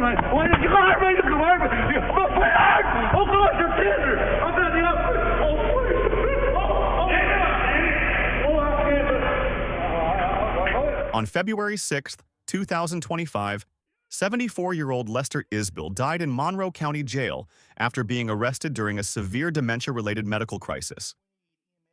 Why did you hurt me? You hurt me. Oh, God, you're tender. I'm going to the upgrade. On February 6, 2025, 74-year-old Lester Isbell died in Monroe County Jail after being arrested during a severe dementia-related medical crisis.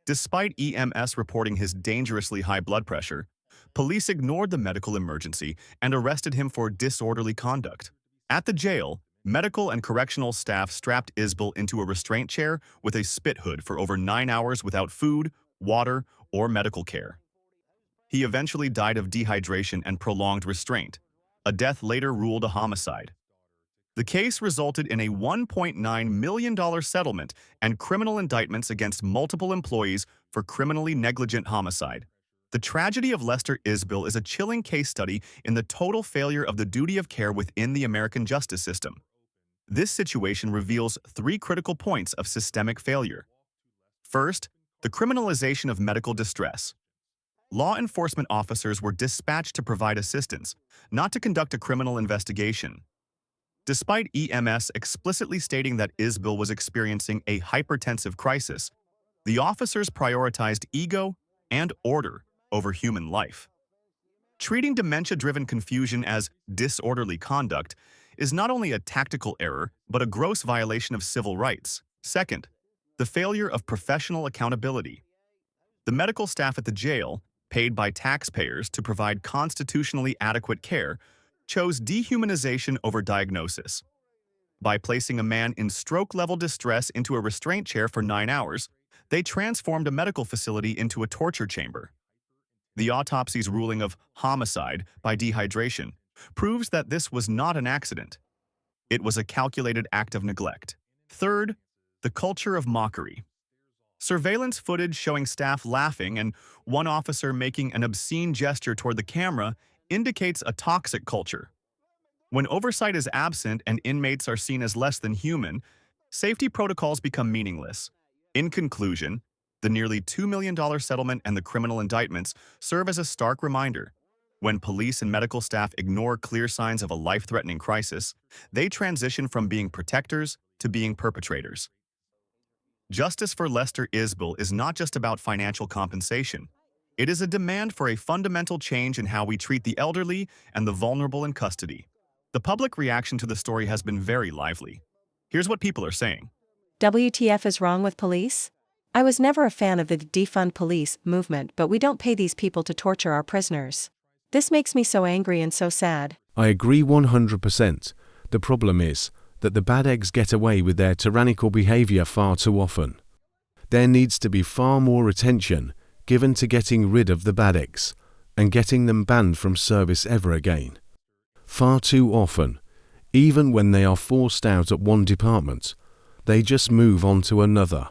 Despite EMS reporting his dangerously high blood pressure, police ignored the medical emergency and arrested him for disorderly conduct. At the jail, medical and correctional staff strapped Isbell into a restraint chair with a spit hood for over 9 hours without food, water, or medical care. He eventually died of dehydration and prolonged restraint, a death later ruled a homicide. The case resulted in a $1.9 million settlement and criminal indictments against multiple employees for criminally negligent homicide. The tragedy of Lester Isbell is a chilling case study in the total failure of the duty of care within the American justice system. This situation reveals 3 critical points of systemic failure. First, the criminalization of medical distress. Law enforcement officers were dispatched to provide assistance, not to conduct a criminal investigation. Despite EMS explicitly stating that Isbell was experiencing a hypertensive crisis, the officers prioritized ego and order over human life. Treating dementia-driven confusion as disorderly conduct is not only a tactical error, but a gross violation of civil rights. Second, the failure of professional accountability. The medical staff at the jail, paid by taxpayers to provide constitutionally adequate care, chose dehumanization over diagnosis. By placing a man in stroke-level distress into a restraint chair for 9 hours, they transformed a medical facility into a torture chamber. The autopsy's ruling of homicide by dehydration proves that this was not an accident. It was a calculated act of neglect. Third, the culture of mockery. Surveillance footage showing staff laughing and one officer making an obscene gesture toward the camera indicates a toxic culture. When oversight is absent and inmates are seen as less than human, safety protocols become meaningless. In conclusion, the nearly $2 million settlement and the criminal indictments serve as a stark reminder. When police and medical staff ignore clear signs of a life-threatening crisis, they transition from being protectors to being perpetrators. Justice for Lester Isbell is not just about financial compensation. It is a demand for a fundamental change in how we treat the elderly and the vulnerable in custody. The public reaction to the story has been very lively. Here's what people are saying. WTF is wrong with police? I was never a fan of the defund police movement, but we don't pay these people to torture our prisoners. This makes me so angry and so sad. I agree 100%. The problem is that the bad eggs get away with their tyrannical behavior far too often. There needs to be far more attention given to getting rid of the bad eggs and getting them banned from service ever again. Far too often, even when they are forced out at one department, they just move on to another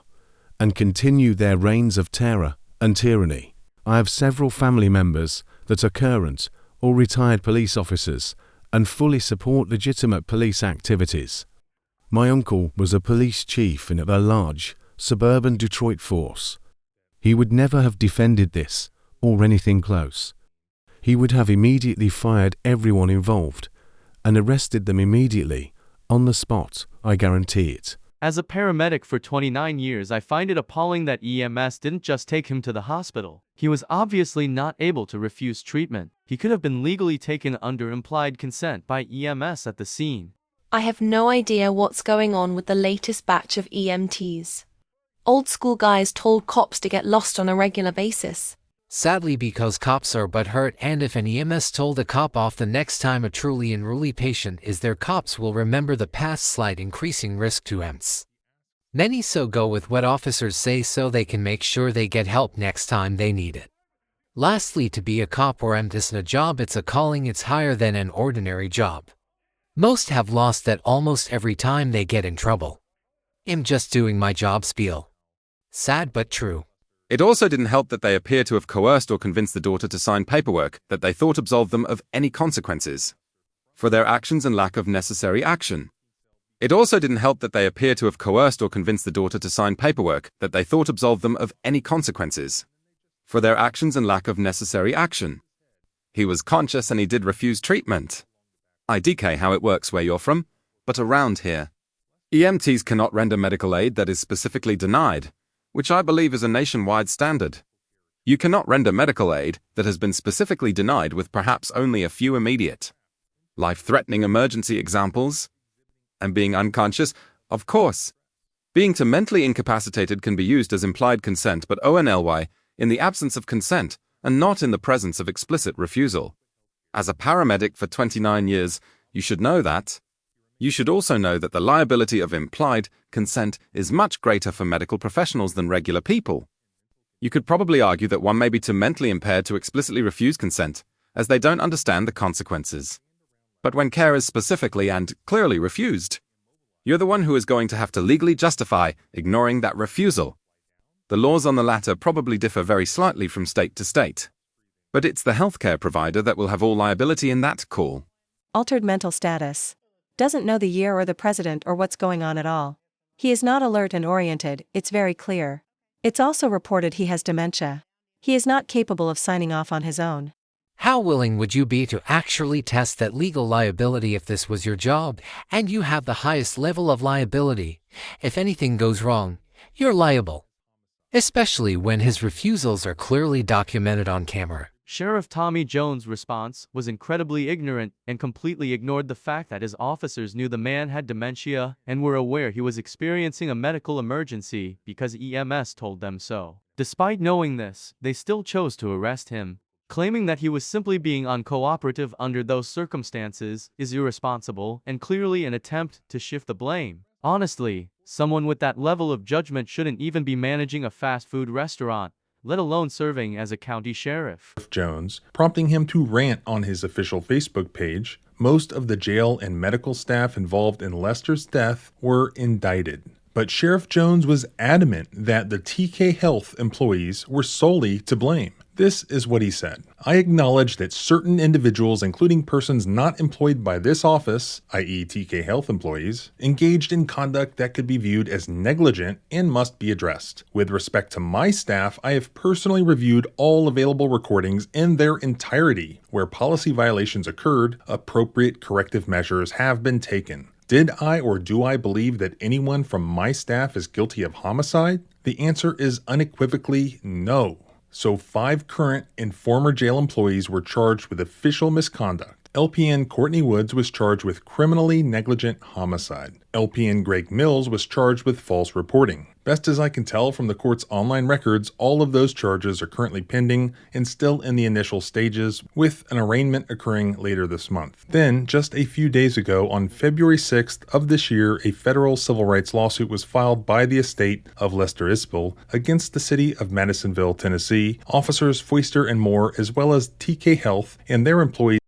and continue their reigns of terror and tyranny. I have several family members that are current or retired police officers and fully support legitimate police activities. My uncle was a police chief in a large, suburban Detroit force. He would never have defended this, or anything close. He would have immediately fired everyone involved, and arrested them immediately, on the spot, I guarantee it. As a paramedic for 29 years, I find it appalling that EMS didn't just take him to the hospital. He was obviously not able to refuse treatment. He could have been legally taken under implied consent by EMS at the scene. I have no idea what's going on with the latest batch of EMTs. Old school guys told cops to get lost on a regular basis. Sadly, because cops are butthurt, and if an EMS told a cop off the next time a truly unruly patient is there, cops will remember the past slight increasing risk to EMS. Many so go with what officers say so they can make sure they get help next time they need it. Lastly, to be a cop or EMT isn't a job, it's a calling. It's higher than an ordinary job. Most have lost that almost every time they get in trouble. I'm just doing my job spiel. Sad but true. It also didn't help that they appear to have coerced or convinced the daughter to sign paperwork that they thought absolved them of any consequences for their actions and lack of necessary action. It also didn't help that they appear to have coerced or convinced the daughter to sign paperwork that they thought absolved them of any consequences for their actions and lack of necessary action. He was conscious and he did refuse treatment. IDK how it works where you're from, but around here. EMTs cannot render medical aid that is specifically denied, which I believe is a nationwide standard. You cannot render medical aid that has been specifically denied with perhaps only a few immediate, life-threatening emergency examples. And being unconscious, of course. Being too mentally incapacitated can be used as implied consent, but only in the absence of consent and not in the presence of explicit refusal. As a paramedic for 29 years, you should know that. You should also know that the liability of implied consent is much greater for medical professionals than regular people. You could probably argue that one may be too mentally impaired to explicitly refuse consent, as they don't understand the consequences. But when care is specifically and clearly refused, you're the one who is going to have to legally justify ignoring that refusal. The laws on the latter probably differ very slightly from state to state. But it's the healthcare provider that will have all liability in that call. Altered mental status. Doesn't know the year or the president or what's going on at all. He is not alert and oriented, it's very clear. It's also reported he has dementia. He is not capable of signing off on his own. How willing would you be to actually test that legal liability if this was your job, and you have the highest level of liability? If anything goes wrong, you're liable. Especially when his refusals are clearly documented on camera. Sheriff Tommy Jones' response was incredibly ignorant and completely ignored the fact that his officers knew the man had dementia and were aware he was experiencing a medical emergency because EMS told them so. Despite knowing this, they still chose to arrest him. Claiming that he was simply being uncooperative under those circumstances is irresponsible and clearly an attempt to shift the blame. Honestly, someone with that level of judgment shouldn't even be managing a fast food restaurant, let alone serving as a county sheriff. Jones, prompting him to rant on his official Facebook page. Most of the jail and medical staff involved in Lester's death were indicted. But Sheriff Jones was adamant that the TK Health employees were solely to blame. This is what he said. I acknowledge that certain individuals, including persons not employed by this office, i.e. TK Health employees, engaged in conduct that could be viewed as negligent and must be addressed. With respect to my staff, I have personally reviewed all available recordings in their entirety. Where policy violations occurred, appropriate corrective measures have been taken. Did I or do I believe that anyone from my staff is guilty of homicide? The answer is unequivocally no. So 5 current and former jail employees were charged with official misconduct. LPN Courtney Woods was charged with criminally negligent homicide. LPN Greg Mills was charged with false reporting. Best as I can tell from the court's online records, all of those charges are currently pending and still in the initial stages, with an arraignment occurring later this month. Then, just a few days ago, on February 6th of this year, a federal civil rights lawsuit was filed by the estate of Lester Isbell against the city of Madisonville, Tennessee, officers Foister and Moore, as well as TK Health and their employees